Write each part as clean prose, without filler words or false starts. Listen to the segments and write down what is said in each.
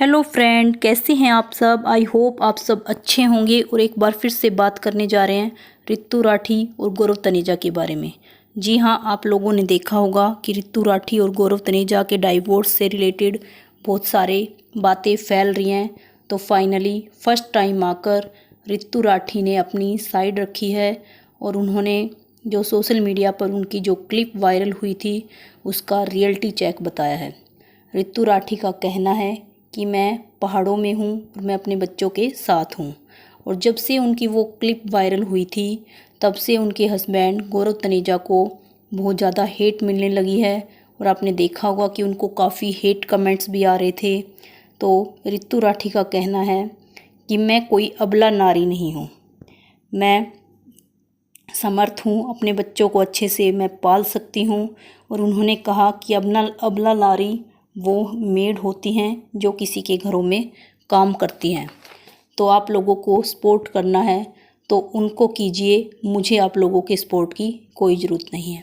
Hello friend, कैसे हैं आप सब। आई होप आप सब अच्छे होंगे। और एक बार फिर से बात करने जा रहे हैं ऋतु राठी और गौरव तनेजा के बारे में। जी हाँ, आप लोगों ने देखा होगा कि ऋतु राठी और गौरव तनेजा के डाइवोर्स से रिलेटेड बहुत सारे बातें फैल रही हैं। तो फाइनली फर्स्ट टाइम आकर ऋतु राठी ने अपनी साइड रखी है और उन्होंने जो सोशल मीडिया पर उनकी जो क्लिप वायरल हुई थी उसका रियलिटी चेक बताया है। ऋतु राठी का कहना है कि मैं पहाड़ों में हूँ और मैं अपने बच्चों के साथ हूँ। और जब से उनकी वो क्लिप वायरल हुई थी तब से उनके हस्बैंड गौरव तनेजा को बहुत ज़्यादा हेट मिलने लगी है। और आपने देखा होगा कि उनको काफ़ी हेट कमेंट्स भी आ रहे थे। तो ऋतु राठी का कहना है कि मैं कोई अबला नारी नहीं हूँ, मैं समर्थ हूँ, अपने बच्चों को अच्छे से मैं पाल सकती हूँ। और उन्होंने कहा कि अबला नारी वो मेड होती हैं जो किसी के घरों में काम करती हैं। तो आप लोगों को सपोर्ट करना है तो उनको कीजिए, मुझे आप लोगों के सपोर्ट की कोई ज़रूरत नहीं है।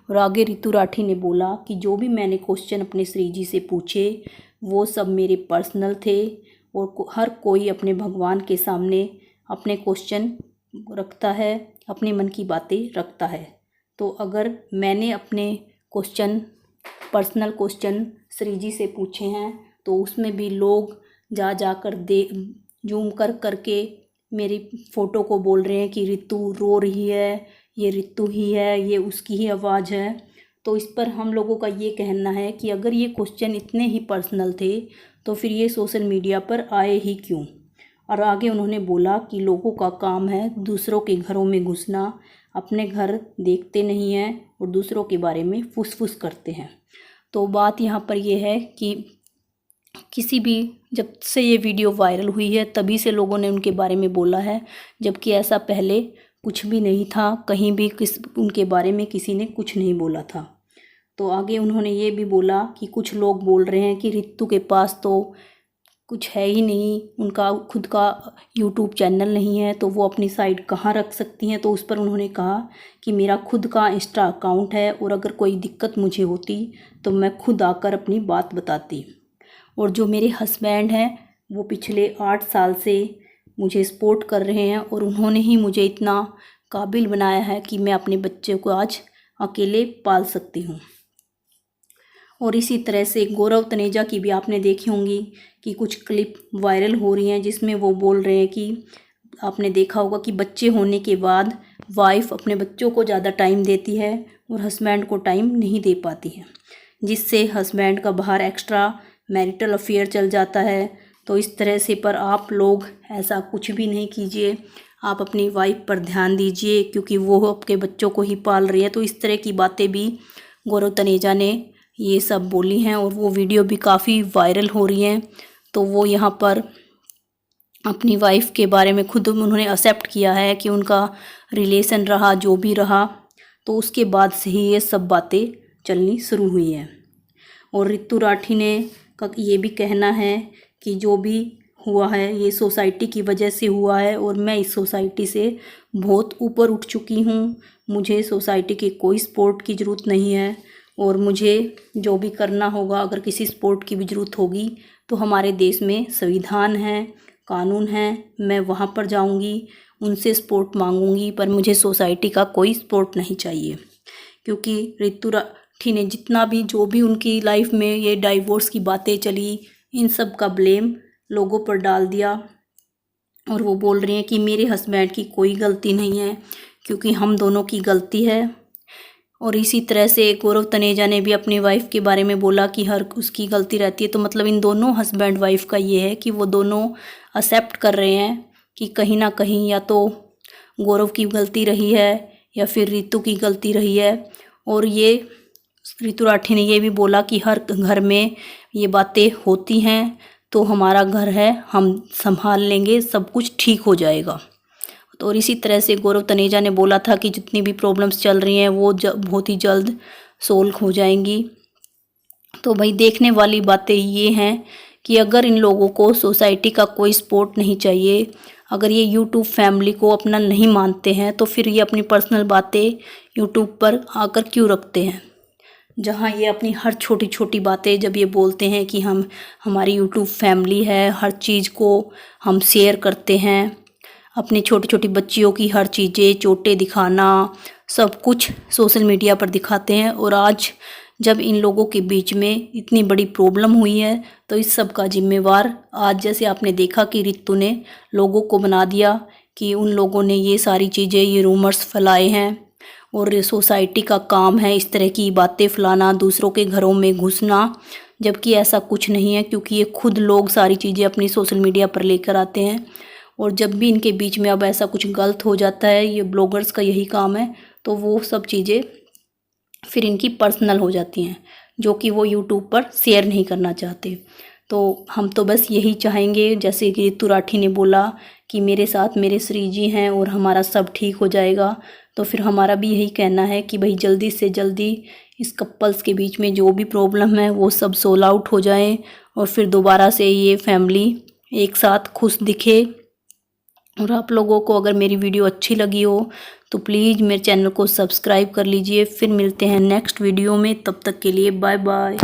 और आगे ऋतु राठी ने बोला कि जो भी मैंने क्वेश्चन अपने श्री जी से पूछे वो सब मेरे पर्सनल थे और हर कोई अपने भगवान के सामने अपने क्वेश्चन रखता है, अपने मन की बातें रखता है। तो अगर मैंने अपने पर्सनल क्वेश्चन श्री जी से पूछे हैं तो उसमें भी लोग जा कर जूम करके मेरी फ़ोटो को बोल रहे हैं कि ऋतु रो रही है, ये ऋतु ही है, ये उसकी ही आवाज़ है। तो इस पर हम लोगों का ये कहना है कि अगर ये क्वेश्चन इतने ही पर्सनल थे तो फिर ये सोशल मीडिया पर आए ही क्यों। और आगे उन्होंने बोला कि लोगों का काम है दूसरों के घरों में घुसना, अपने घर देखते नहीं हैं और दूसरों के बारे में फुसफुस करते हैं। तो बात यहाँ पर यह है कि किसी भी जब से ये वीडियो वायरल हुई है तभी से लोगों ने उनके बारे में बोला है, जबकि ऐसा पहले कुछ भी नहीं था, कहीं भी उनके बारे में किसी ने कुछ नहीं बोला था। तो आगे उन्होंने ये भी बोला कि कुछ लोग बोल रहे हैं कि ऋतु के पास तो कुछ है ही नहीं, उनका खुद का यूट्यूब चैनल नहीं है तो वो अपनी साइट कहाँ रख सकती हैं। तो उस पर उन्होंने कहा कि मेरा खुद का इंस्टा अकाउंट है और अगर कोई दिक्कत मुझे होती तो मैं खुद आकर अपनी बात बताती। और जो मेरे हस्बैंड हैं वो पिछले 8 साल से मुझे सपोर्ट कर रहे हैं और उन्होंने ही मुझे इतना काबिल बनाया है कि मैं अपने बच्चे को आज अकेले पाल सकती हूँ। और इसी तरह से गौरव तनेजा की भी आपने देखी होंगी कि कुछ क्लिप वायरल हो रही हैं जिसमें वो बोल रहे हैं कि आपने देखा होगा कि बच्चे होने के बाद वाइफ अपने बच्चों को ज़्यादा टाइम देती है और हस्बैंड को टाइम नहीं दे पाती है, जिससे हस्बैंड का बाहर एक्स्ट्रा मैरिटल अफेयर चल जाता है। तो इस तरह से पर आप लोग ऐसा कुछ भी नहीं कीजिए, आप अपनी वाइफ पर ध्यान दीजिए क्योंकि वो आपके बच्चों को ही पाल रही है। तो इस तरह की बातें भी गौरव तनेजा ने ये सब बोली हैं और वो वीडियो भी काफ़ी वायरल हो रही हैं। तो वो यहाँ पर अपनी वाइफ के बारे में खुद उन्होंने एक्सेप्ट किया है कि उनका रिलेशन रहा जो भी रहा, तो उसके बाद से ही ये सब बातें चलनी शुरू हुई हैं। और ऋतु राठी ने का ये भी कहना है कि जो भी हुआ है ये सोसाइटी की वजह से हुआ है और मैं इस सोसाइटी से बहुत ऊपर उठ चुकी हूँ, मुझे सोसाइटी की कोई सपोर्ट की ज़रूरत नहीं है। और मुझे जो भी करना होगा, अगर किसी सपोर्ट की भी ज़रूरत होगी तो हमारे देश में संविधान है, कानून है, मैं वहाँ पर जाऊँगी, उनसे सपोर्ट मांगूंगी, पर मुझे सोसाइटी का कोई सपोर्ट नहीं चाहिए। क्योंकि ऋतु राठी ने जितना भी जो भी उनकी लाइफ में ये डाइवोर्स की बातें चली, इन सब का ब्लेम लोगों पर डाल दिया। और वो बोल रही हैं कि मेरे हस्बैंड की कोई गलती नहीं है क्योंकि हम दोनों की गलती है। और इसी तरह से गौरव तनेजा ने भी अपनी वाइफ के बारे में बोला कि हर उसकी गलती रहती है। तो मतलब इन दोनों हस्बैंड वाइफ का ये है कि वो दोनों एक्सेप्ट कर रहे हैं कि कहीं ना कहीं या तो गौरव की गलती रही है या फिर ऋतु की गलती रही है। और ये ऋतु राठी ने ये भी बोला कि हर घर में ये बातें होती हैं, तो हमारा घर है, हम संभाल लेंगे, सब कुछ ठीक हो जाएगा। तो और इसी तरह से गौरव तनेजा ने बोला था कि जितनी भी प्रॉब्लम्स चल रही हैं वो बहुत ही जल्द सोल्व हो जाएंगी। तो भाई देखने वाली बातें ये हैं कि अगर इन लोगों को सोसाइटी का कोई सपोर्ट नहीं चाहिए, अगर ये यूट्यूब फैमिली को अपना नहीं मानते हैं तो फिर ये अपनी पर्सनल बातें यूट्यूब पर आकर क्यों रखते हैं। जहाँ ये अपनी हर छोटी छोटी बातें जब ये बोलते हैं कि हम हमारी यूट्यूब फैमिली है, हर चीज़ को हम शेयर करते हैं, अपनी छोटी छोटी बच्चियों की हर चीज़ें चोटें दिखाना सब कुछ सोशल मीडिया पर दिखाते हैं। और आज जब इन लोगों के बीच में इतनी बड़ी प्रॉब्लम हुई है तो इस सब का जिम्मेवार आज जैसे आपने देखा कि रितु ने लोगों को बना दिया कि उन लोगों ने ये सारी चीज़ें ये रूमर्स फैलाए हैं और सोसाइटी का काम है इस तरह की बातें फैलाना, दूसरों के घरों में घुसना, जबकि ऐसा कुछ नहीं है क्योंकि ये खुद लोग सारी चीज़ें अपनी सोशल मीडिया पर लेकर आते हैं। और जब भी इनके बीच में अब ऐसा कुछ गलत हो जाता है, ये ब्लॉगर्स का यही काम है, तो वो सब चीज़ें फिर इनकी पर्सनल हो जाती हैं जो कि वो यूट्यूब पर शेयर नहीं करना चाहते। तो हम तो बस यही चाहेंगे जैसे कि रितु राठी ने बोला कि मेरे साथ मेरे श्री जी हैं और हमारा सब ठीक हो जाएगा, तो फिर हमारा भी यही कहना है कि भाई जल्दी से जल्दी इस कपल्स के बीच में जो भी प्रॉब्लम है वो सब सोल्व आउट हो जाए और फिर दोबारा से ये फैमिली एक साथ खुश दिखे। और आप लोगों को अगर मेरी वीडियो अच्छी लगी हो तो प्लीज़ मेरे चैनल को सब्सक्राइब कर लीजिए। फिर मिलते हैं नेक्स्ट वीडियो में, तब तक के लिए बाय बाय।